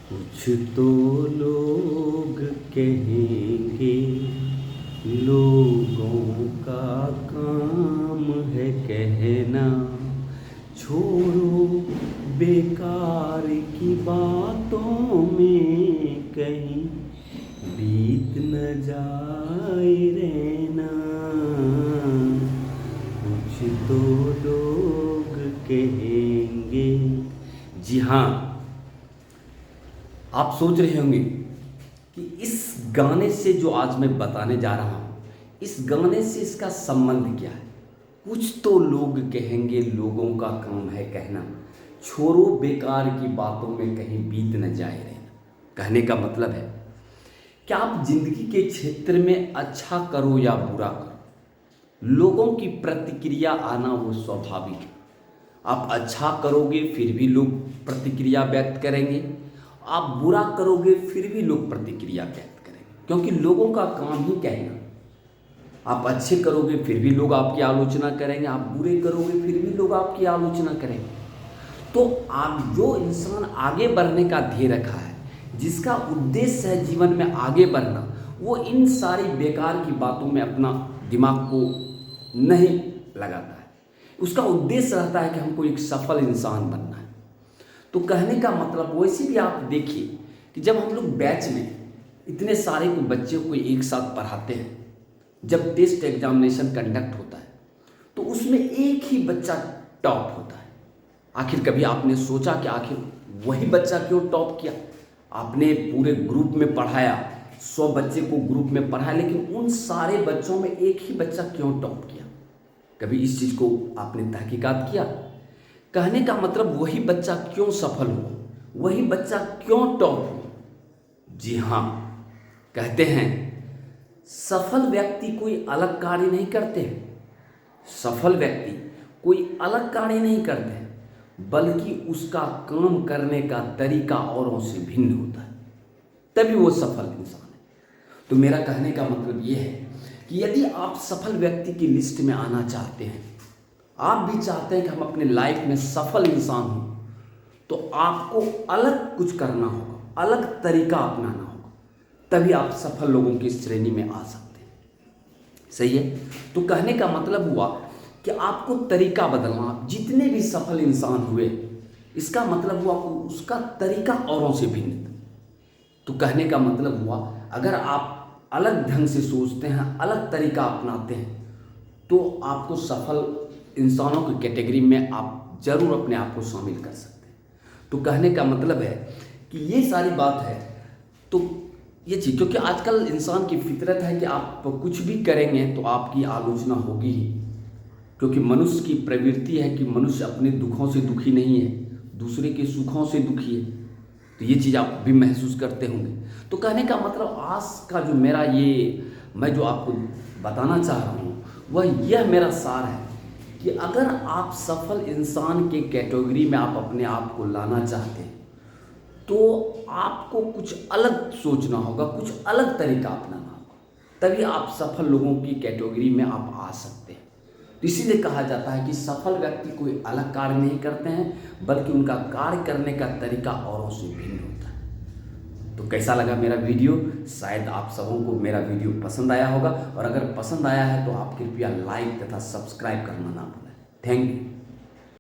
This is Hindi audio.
कुछ तो लोग कहेंगे, लोगों का काम है कहना। छोड़ो बेकार की बातों में कहीं बीत न जाए रहना। कुछ तो लोग कहेंगे। जी हाँ, आप सोच रहे होंगे कि इस गाने से जो आज मैं बताने जा रहा हूँ, इस गाने से इसका संबंध क्या है। कुछ तो लोग कहेंगे, लोगों का काम है कहना। छोड़ो बेकार की बातों में कहीं बीत न जाए रहना। कहने का मतलब है कि आप जिंदगी के क्षेत्र में अच्छा करो या बुरा करो, लोगों की प्रतिक्रिया आना वो स्वाभाविक है। आप अच्छा करोगे फिर भी लोग प्रतिक्रिया व्यक्त करेंगे, आप बुरा करोगे फिर भी लोग प्रतिक्रिया व्यक्त करेंगे, क्योंकि लोगों का काम ही कहना। आप अच्छे करोगे फिर भी लोग आपकी आलोचना करेंगे, आप बुरे करोगे फिर भी लोग आपकी आलोचना करेंगे। तो आप जो इंसान आगे बढ़ने का ध्येय रखा है, जिसका उद्देश्य है जीवन में आगे बढ़ना, वो इन सारी बेकार की बातों में अपना दिमाग को नहीं लगाता है। उसका उद्देश्य रहता है कि हमको एक सफल इंसान बनना है। तो कहने का मतलब वैसे भी आप देखिए कि जब हम लोग बैच में इतने सारे को बच्चे को एक साथ पढ़ाते हैं, जब टेस्ट एग्जामिनेशन कंडक्ट होता है तो उसमें एक ही बच्चा टॉप होता है। आखिर कभी आपने सोचा कि आखिर वही बच्चा क्यों टॉप किया। आपने पूरे ग्रुप में पढ़ाया, 100 बच्चे को ग्रुप में पढ़ाया, लेकिन उन सारे बच्चों में एक ही बच्चा क्यों टॉप किया। कभी इस चीज़ को आपने तहकीकात किया। कहने का मतलब वही बच्चा क्यों सफल हुआ, वही बच्चा क्यों टॉप हुआ। जी हाँ, कहते हैं सफल व्यक्ति कोई अलग कार्य नहीं करते, सफल व्यक्ति कोई अलग कार्य नहीं करते, बल्कि उसका काम करने का तरीका औरों से भिन्न होता है, तभी वो सफल इंसान है। तो मेरा कहने का मतलब ये है कि यदि आप सफल व्यक्ति की लिस्ट में आना चाहते हैं, आप भी चाहते हैं कि हम अपने लाइफ में सफल इंसान हों, तो आपको अलग कुछ करना होगा, अलग तरीका अपनाना होगा, तभी आप सफल लोगों की श्रेणी में आ सकते हैं। सही है। तो कहने का मतलब हुआ कि आपको तरीका बदलना। जितने भी सफल इंसान हुए, इसका मतलब हुआ उसका तरीका औरों से भिन्न था। तो कहने का मतलब हुआ अगर आप अलग ढंग से सोचते हैं, अलग तरीका अपनाते हैं, तो आपको सफल इंसानों की कैटेगरी में आप जरूर अपने आप को शामिल कर सकते हैं। तो कहने का मतलब है कि ये सारी बात है। तो ये चीज़, क्योंकि आजकल इंसान की फितरत है कि आप कुछ भी करेंगे तो आपकी आलोचना होगी ही, क्योंकि मनुष्य की प्रवृत्ति है कि मनुष्य अपने दुखों से दुखी नहीं है, दूसरे के सुखों से दुखी है। तो ये चीज़ आप भी महसूस करते होंगे। तो कहने का मतलब आज का जो मेरा ये मैं जो आपको बताना चाह रहा हूँ, वह यह मेरा सार है कि अगर आप सफल इंसान के कैटेगरी में आप अपने आप को लाना चाहते हैं, तो आपको कुछ अलग सोचना होगा, कुछ अलग तरीका अपनाना होगा, तभी आप सफल लोगों की कैटेगरी में आप आ सकते हैं। तो इसीलिए कहा जाता है कि सफल व्यक्ति कोई अलग कार्य नहीं करते हैं, बल्कि उनका कार्य करने का तरीका औरों से भिन्न होता है। तो कैसा लगा मेरा वीडियो। शायद आप सबों को मेरा वीडियो पसंद आया होगा, और अगर पसंद आया है तो आप कृपया लाइक तथा सब्सक्राइब करना ना भूलें। Thank you.